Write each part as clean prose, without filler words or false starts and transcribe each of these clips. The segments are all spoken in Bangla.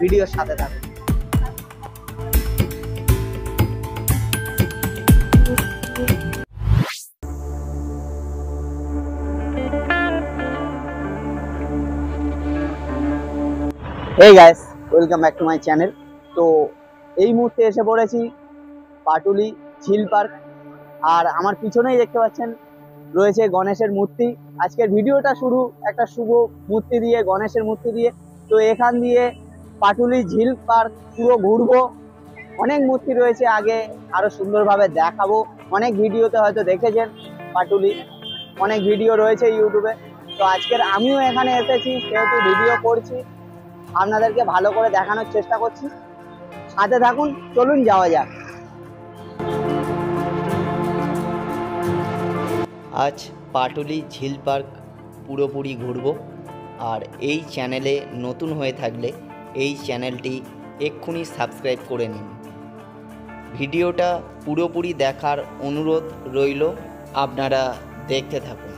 ভিডিওর সাথে থাকুন। Hey guys, welcome back to my channel. তো এই মুহূর্তে এসে পড়েছি পাটুলি ঝিল পার্ক, আর আমার পিছনেই দেখতে পাচ্ছেন রয়েছে গণেশের মূর্তি। আজকের ভিডিওটা শুরু একটা শুভ মূর্তি দিয়ে, গণেশের মূর্তি দিয়ে। তো এখান দিয়ে পাটুলি ঝিল পার্ক পুরো ঘুরবো। অনেক মূর্তি রয়েছে, আগে আরো সুন্দরভাবে দেখাবো। অনেক ভিডিওতে হয়তো দেখেছেন পাটুলি, অনেক ভিডিও রয়েছে ইউটিউবে। তো আজকের আমিও এখানে এসেছি, সেহেতু ভিডিও করছি, আপনাদেরকে ভালো করে দেখানোর চেষ্টা করছি। সাথে থাকুন, চলুন যাওয়া যাক। আজ পাটুলি ঝিল পার্ক পুরোপুরি ঘুরব। আর এই চ্যানেলে নতুন হয়ে থাকলে এই চ্যানেলটি এক্ষুনি সাবস্ক্রাইব করে নিন। ভিডিওটা পুরোপুরি দেখার অনুরোধ রইল, আপনারা দেখতে থাকুন।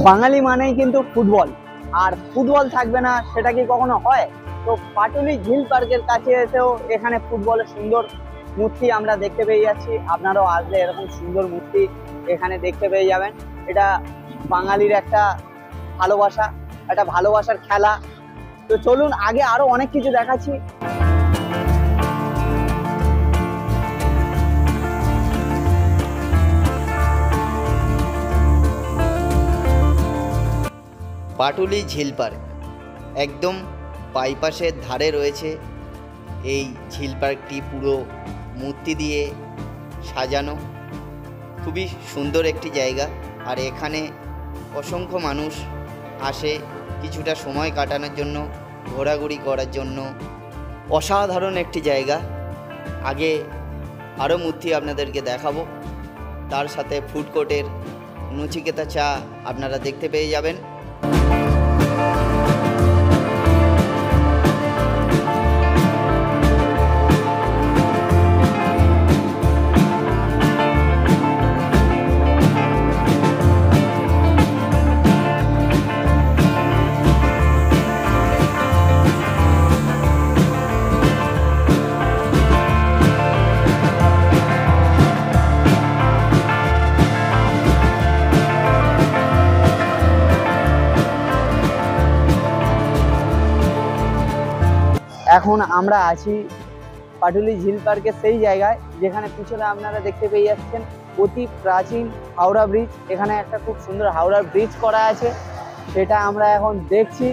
বাঙালি মানেই কিন্তু ফুটবল, আর ফুটবল থাকবে না সেটা কি কখনো হয়? তো পাটুলি ঝিল পার্কের কাছে এসেও এখানে ফুটবলের সুন্দর মূর্তি আমরা দেখতে পেয়ে যাচ্ছি। আপনারাও আসলে এরকম সুন্দর মূর্তি এখানে দেখতে পেয়ে যাবেন। এটা বাঙালির একটা ভালোবাসা, একটা ভালোবাসার খেলা। তো চলুন, আগে আরো অনেক কিছু দেখাচ্ছি। পাটুলি ঝিল পার্ক একদম বাইপাসের ধারে রয়েছে। এই ঝিল পার্কটি পুরো মূর্তি দিয়ে সাজানো, খুবই সুন্দর একটি জায়গা। আর এখানে অসংখ্য মানুষ আসে কিছুটা সময় কাটানোর জন্য, ঘোরাঘুরি করার জন্য। অসাধারণ একটি জায়গা। আগে আরও মূর্তি আপনাদেরকে দেখাবো, তার সাথে ফুড কোর্টের নচিকেতা চা আপনারা দেখতে পেয়ে যাবেন। এখন আমরা আছি পাটুলি ঝিল পার্কের সেই জায়গায় যেখানে পিছনে আপনারা দেখতে পেয়ে যাচ্ছেন অতি প্রাচীন হাওড়া ব্রিজ। এখানে একটা খুব সুন্দর হাওড়া ব্রিজ করা আছে, সেটা আমরা এখন দেখছি।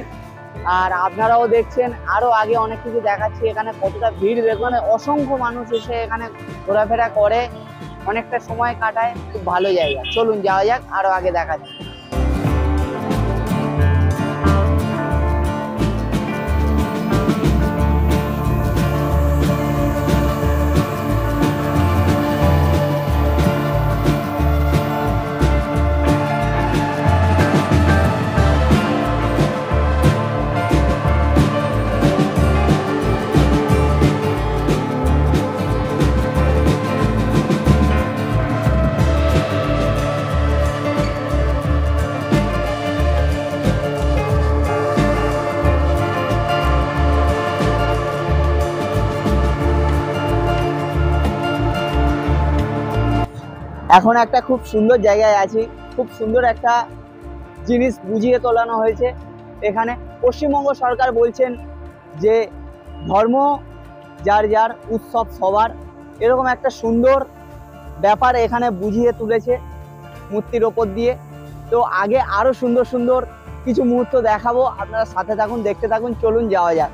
আর আপনারাও দেখছেন, আরো আগে অনেক কিছু দেখাচ্ছি। এখানে কতটা ভিড় দেখুন, অসংখ্য মানুষ এসে এখানে ঘোরাফেরা করে, অনেকটা সময় কাটায়। খুব ভালো জায়গা, চলুন যাওয়া যাক, আরো আগে দেখাচ্ছি। এখন একটা খুব সুন্দর জায়গায় আছি, খুব সুন্দর একটা জিনিস বুঝিয়ে তোলানো হয়েছে এখানে। পশ্চিমবঙ্গ সরকার বলছেন যে ধর্ম যার যার, উৎসব সবার, এরকম একটা সুন্দর ব্যাপার এখানে বুঝিয়ে তুলেছে মূর্তির ওপর দিয়ে। তো আগে আরো সুন্দর সুন্দর কিছু মুহূর্ত দেখাবো, আপনারা সাথে থাকুন, দেখতে থাকুন, চলুন যাওয়া যাক।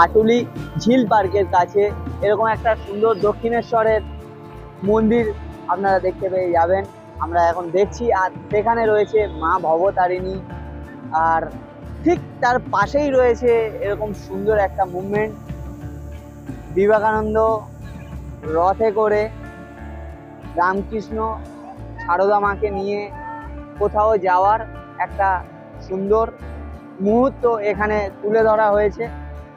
পাটুলি ঝিল পার্কের কাছে এরকম একটা সুন্দর দক্ষিণেশ্বরের মন্দির আপনারা দেখতে পেয়ে যাবেন। আমরা এখন দেখছি, আর সেখানে রয়েছে মা ভবতারিণী, আর ঠিক তার পাশেই রয়েছে এরকম সুন্দর একটা মুভমেন্ট, বিবেকানন্দ রথে করে রামকৃষ্ণ সারদা মাকে নিয়ে কোথাও যাওয়ার একটা সুন্দর মুহূর্ত এখানে তুলে ধরা হয়েছে।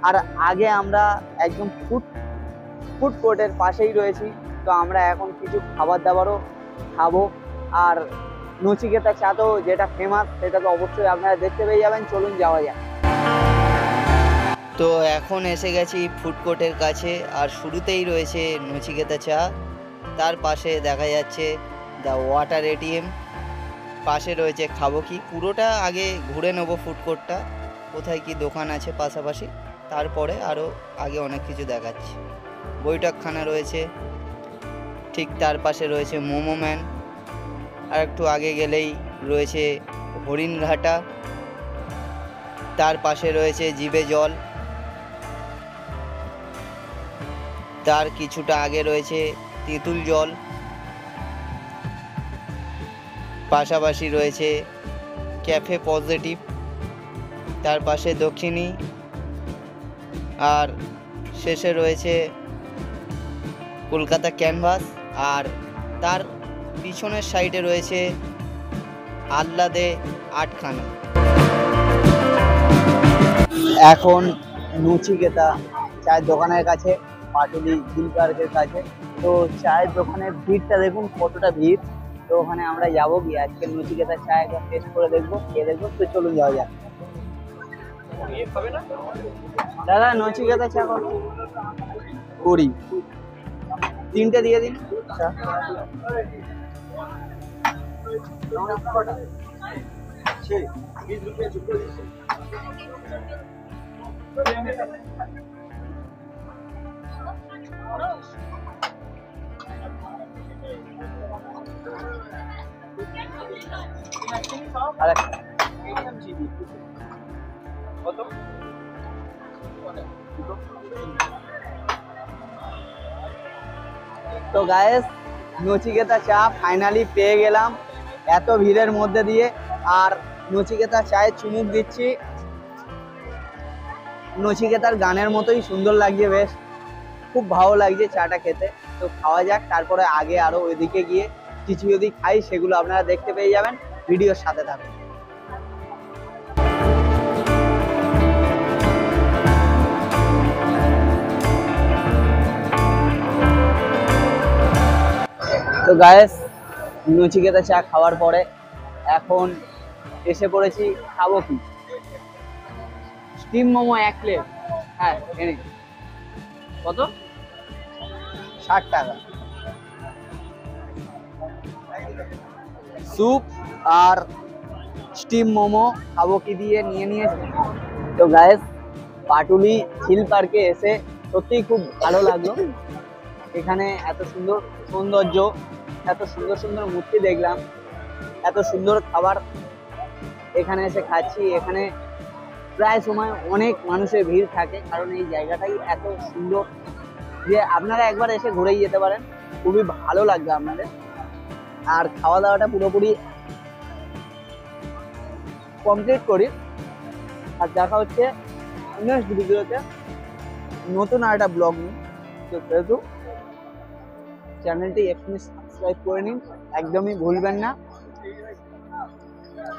আর আগে আমরা একদম ফুড কোর্টের পাশেই রয়েছি, তো আমরা এখন কিছু খাবার দাবারও খাবো। আর নচিকেতা চা তো যেটা ফেমাস, সেটা তো অবশ্যই আপনারা দেখতে পেয়ে যাবেন। চলুন যাওয়া যাক। তো এখন এসে গেছি ফুড কোর্টের কাছে, আর শুরুতেই রয়েছে নচিকেতা চা, তার পাশে দেখা যাচ্ছে দ্য ওয়াটার এটিএম, পাশে রয়েছে খাবো কি। পুরোটা আগে ঘুরে নেবো ফুড কোর্টটা, কোথায় কি দোকান আছে পাশাপাশি, তারপরে আরও আগে অনেক কিছু দেখাচ্ছি। বৈঠকখানা রয়েছে, ঠিক তার পাশে রয়েছে মোমো ম্যান, আর একটু আগে গেলেই রয়েছে হরিণঘাটা, তার পাশে রয়েছে জিভে জল, তার কিছুটা আগে রয়েছে তেঁতুল জল, পাশাপাশি রয়েছে ক্যাফে পজিটিভ, তার পাশে দক্ষিণী, আর শেষে রয়েছে কলকাতা ক্যানভাস, আর তার পিছনের সাইডে রয়েছে আহ্লাদে আটখানা। এখন নচিকেতা চায়ের দোকানের কাছে, পাটুলি ঝিল পার্কের কাছে। তো চায়ের দোকানের ভিড়টা দেখুন কতটা ভিড়। তো ওখানে আমরা যাবো, গিয়ে আজকে নচিকেতা চা একবার টেস্ট করে দেখবো, খেয়ে দেখবো। তো চলুন যাওয়া যাক। দাদা নচিকেতা চা কত? 20, 3টে দিয়ে দিন। চা তো গায়েস, নচিকেতা চা ফাইনালি পেয়ে গেলাম এত ভিড়ের মধ্যে দিয়ে। আর নচিকেতা চায়ে চুমুক দিচ্ছি, নচিকেতার গানের মতোই সুন্দর লাগছে, বেশ খুব ভালো লাগছে চাটা খেতে। তো খাওয়া যাক, তারপরে আগে আরো ওইদিকে গিয়ে কিছু যদি খাই সেগুলো আপনারা দেখতে পেয়ে যাবেন, ভিডিওর সাথে থাকুন। তো গায়েস, নচিকেতা চা খাওয়ার পরে এখন এসে পড়েছি খাবো কি। স্টিম মোমো 1 প্লেট, হ্যাঁ এনে কত? 60 টাকা। স্যুপ আর স্টিম মোমো খাবো কি দিয়ে নিয়ে নিয়েছি। তো গায়েস, পাটুলি ঝিল পার্কে এসে সত্যিই খুব ভালো লাগলো। এখানে এত সুন্দর সৌন্দর্য, এত সুন্দর সুন্দর মূর্তি দেখলাম, এত সুন্দর খাবার এখানে এসে খাচ্ছি। এখানে প্রায় সময় অনেক মানুষের ভিড় থাকে, কারণ এই জায়গাটাই এত সুন্দর যে আপনারা একবার এসে ঘুরেই যেতে পারেন, খুবই ভালো লাগবে আপনাদের। আর খাওয়া দাওয়াটা পুরোপুরি কমপ্লিট করি, আর দেখা হচ্ছে নেক্সট ভিডিওতে নতুন আর একটা ব্লগ নিয়ে। তো সেহেতু চ্যানেলটি এখনই সাবস্ক্রাইব করে নিন, একদমই ভুলবেন না।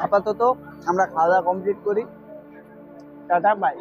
আপাতত আমরা খাওয়া দাওয়া কমপ্লিট করি, টাটা বাই।